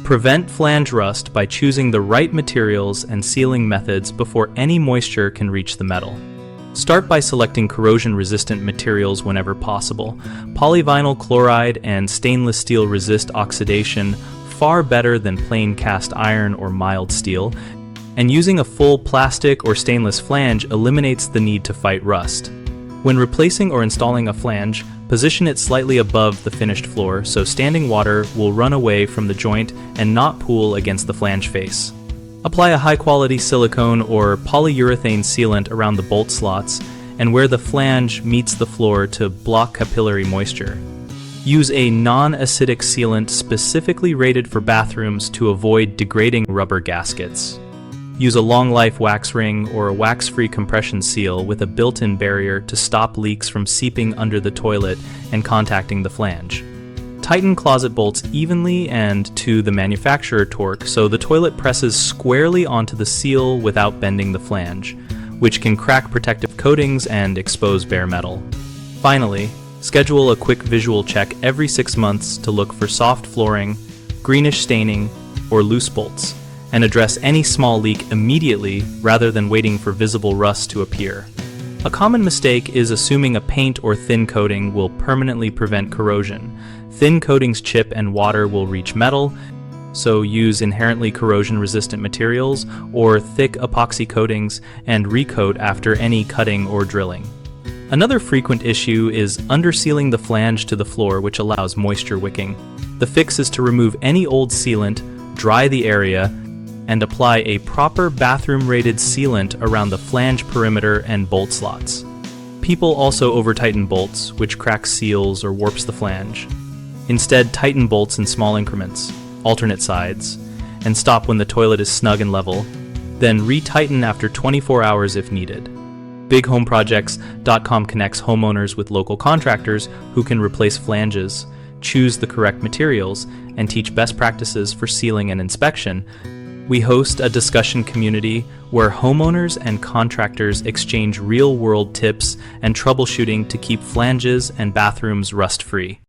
Prevent flange rust by choosing the right materials and sealing methods before any moisture can reach the metal. Start by selecting corrosion-resistant materials whenever possible. Polyvinyl chloride and stainless steel resist oxidation far better than plain cast iron or mild steel, and using a full plastic or stainless flange eliminates the need to fight rust. When replacing or installing a flange, position it slightly above the finished floor so standing water will run away from the joint and not pool against the flange face. Apply a high-quality silicone or polyurethane sealant around the bolt slots and where the flange meets the floor to block capillary moisture. Use a non-acidic sealant specifically rated for bathrooms to avoid degrading rubber gaskets. Use a long-life wax ring or a wax-free compression seal with a built-in barrier to stop leaks from seeping under the toilet and contacting the flange. Tighten closet bolts evenly and to the manufacturer torque so the toilet presses squarely onto the seal without bending the flange, which can crack protective coatings and expose bare metal. Finally, schedule a quick visual check every 6 months to look for soft flooring, greenish staining, or loose bolts, and address any small leak immediately rather than waiting for visible rust to appear. A common mistake is assuming a paint or thin coating will permanently prevent corrosion. Thin coatings chip and water will reach metal, so use inherently corrosion-resistant materials or thick epoxy coatings and recoat after any cutting or drilling. Another frequent issue is undersealing the flange to the floor, which allows moisture wicking. The fix is to remove any old sealant, dry the area, and apply a proper bathroom-rated sealant around the flange perimeter and bolt slots. People also over-tighten bolts, which cracks seals or warps the flange. Instead, tighten bolts in small increments, alternate sides, and stop when the toilet is snug and level, then re-tighten after 24 hours if needed. BigHomeProjects.com connects homeowners with local contractors who can replace flanges, choose the correct materials, and teach best practices for sealing and inspection. We host a discussion community where homeowners and contractors exchange real-world tips and troubleshooting to keep flanges and bathrooms rust-free.